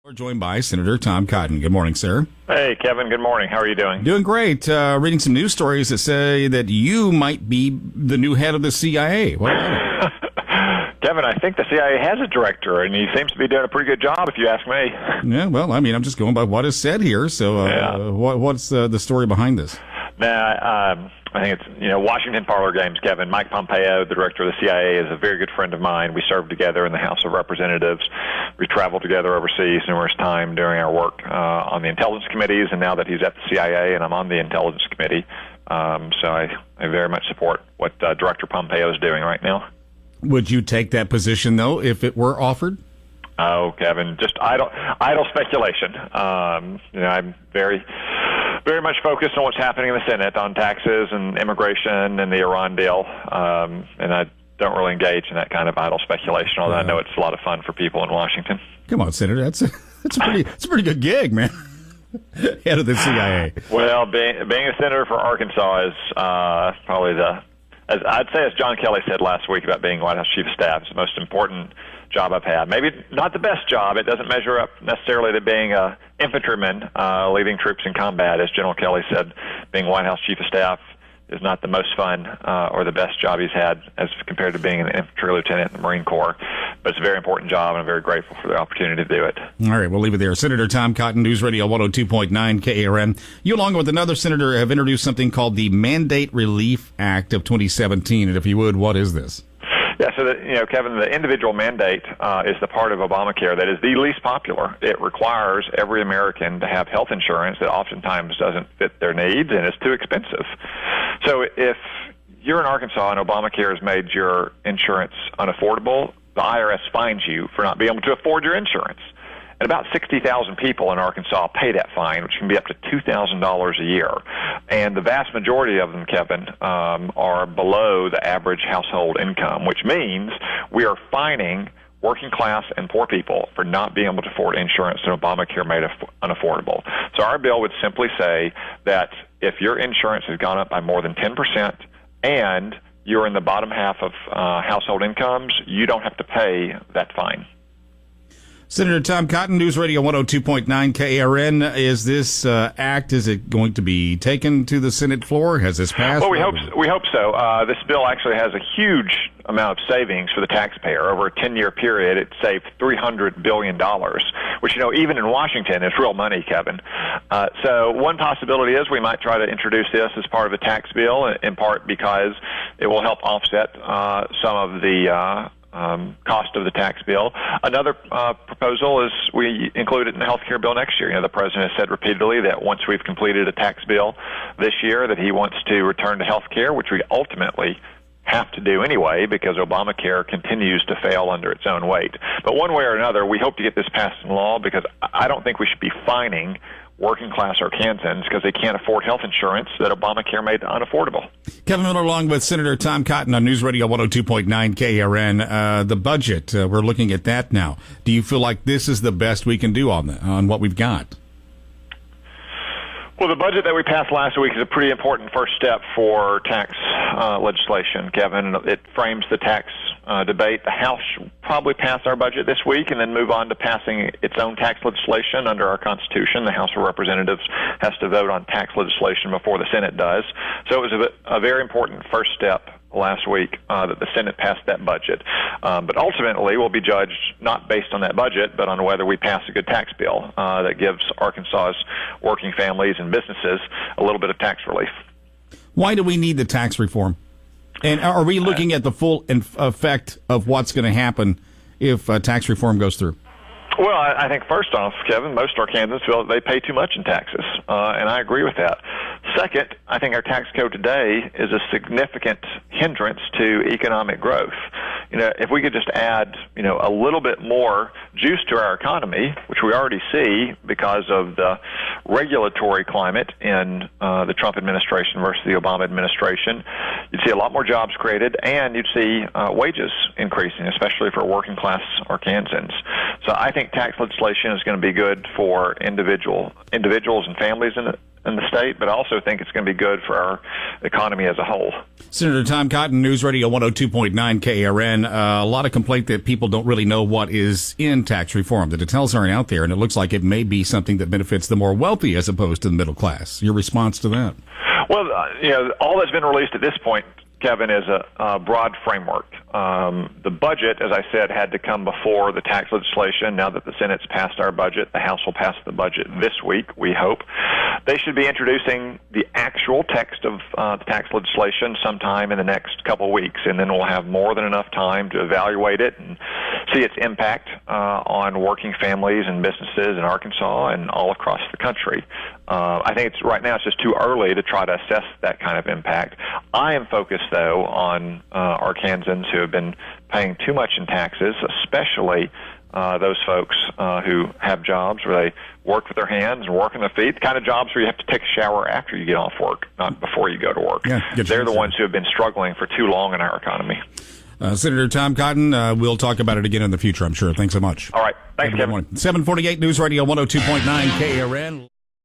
We're joined by Senator Tom Cotton. Good morning, sir. Hey, Kevin. Good morning. How are you doing? Doing great. Reading some news stories that say that you might be the new head of the CIA. What about it? Kevin, I think the CIA has a director, and he seems to be doing a pretty good job, if you ask me. Yeah, well, I mean, I'm just going by what is said here. So what's the story behind this? I think it's, Washington parlor games, Kevin. Mike Pompeo, the director of the CIA, is a very good friend of mine. We served together in the House of Representatives. We traveled together overseas numerous times during our work on the intelligence committees, and now that he's at the CIA and I'm on the intelligence committee, so I very much support what Director Pompeo is doing right now. Would you take that position, though, if it were offered? Oh, Kevin, just idle speculation. I'm very much focused on what's happening in the Senate on taxes and immigration and the Iran deal, and I don't really engage in that kind of idle speculation, although I know it's a lot of fun for people in Washington. Come on, Senator, that's a pretty good gig, man. Head of the CIA. Well, being a senator for Arkansas is probably as John Kelly said last week about being White House Chief of Staff, it's the most important job I've had. Maybe not the best job. It doesn't measure up necessarily to being a infantryman leading troops in combat. As General Kelly said, being White House Chief of Staff is not the most fun or the best job he's had as compared to being an infantry lieutenant in the Marine Corps. But it's a very important job, and I'm very grateful for the opportunity to do it. All right, we'll leave it there. Senator Tom Cotton, News Radio 102.9 KARN. You, along with another senator, have introduced something called the Mandate Relief Act of 2017. And if you would, what is this? Yeah, so Kevin, the individual mandate is the part of Obamacare that is the least popular. It requires every American to have health insurance that oftentimes doesn't fit their needs and is too expensive. So if you're in Arkansas and Obamacare has made your insurance unaffordable, the IRS fines you for not being able to afford your insurance. And about 60,000 people in Arkansas pay that fine, which can be up to $2,000 a year. And the vast majority of them, Kevin, are below the average household income, which means we are fining working class and poor people for not being able to afford insurance that Obamacare made unaffordable. So our bill would simply say that if your insurance has gone up by more than 10% and you're in the bottom half of household incomes, you don't have to pay that fine. Senator Tom Cotton, News Radio 102.9 KARN. Is this act, is it going to be taken to the Senate floor? Has this passed? Well, we hope so. This bill actually has a huge amount of savings for the taxpayer. Over a 10-year period, it saved $300 billion, which, even in Washington is real money, Kevin. So one possibility is we might try to introduce this as part of a tax bill, in part because it will help offset some of the cost of the tax bill. Another proposal is we include it in the health care bill next year. The president has said repeatedly that once we've completed a tax bill this year that he wants to return to health care, which we ultimately have to do anyway because Obamacare continues to fail under its own weight. But one way or another, we hope to get this passed in law because I don't think we should be fining working-class Arkansans because they can't afford health insurance that Obamacare made unaffordable. Kevin Miller along with Senator Tom Cotton on News Radio 102.9 KARN. The budget, we're looking at that now. Do you feel like this is the best we can do on what we've got? Well, the budget that we passed last week is a pretty important first step for tax legislation, Kevin. It frames the tax debate. The House should probably pass our budget this week and then move on to passing its own tax legislation under our Constitution. The House of Representatives has to vote on tax legislation before the Senate does. So it was a very important first step last week that the Senate passed that budget. But ultimately, we'll be judged not based on that budget, but on whether we pass a good tax bill that gives Arkansas's working families and businesses a little bit of tax relief. Why do we need the tax reform? And are we looking at the full effect of what's going to happen if tax reform goes through? Well, I think first off, Kevin, most Arkansans feel that they pay too much in taxes, and I agree with that. Second, I think our tax code today is a significant hindrance to economic growth. If we could just add, a little bit more juice to our economy, which we already see because of the regulatory climate in the Trump administration versus the Obama administration, you'd see a lot more jobs created, and you'd see wages increasing, especially for working-class Arkansans. So I think tax legislation is going to be good for individuals and families in the state, but I also think it's going to be good for our economy as a whole. Senator Tom Cotton, News Radio 102.9 KARN. A lot of complaint that people don't really know what is in tax reform. The details aren't out there, and it looks like it may be something that benefits the more wealthy as opposed to the middle class. Your response to that? Well, all that's been released at this point, Kevin, is a broad framework. The budget, as I said, had to come before the tax legislation. Now that the Senate's passed our budget, the House will pass the budget this week, we hope. They should be introducing the actual text of the tax legislation sometime in the next couple of weeks, and then we'll have more than enough time to evaluate it and see its impact on working families and businesses in Arkansas and all across the country. I think right now it's just too early to try to assess that kind of impact. I am focused, though, on Arkansans who have been paying too much in taxes, especially those folks who have jobs where they work with their hands and work on their feet, the kind of jobs where you have to take a shower after you get off work, not before you go to work. Yeah, they're the ones who have been struggling for too long in our economy. Senator Tom Cotton, we'll talk about it again in the future, I'm sure. Thanks so much. All right. Thanks, Kevin. 748 News Radio 102.9 KARN.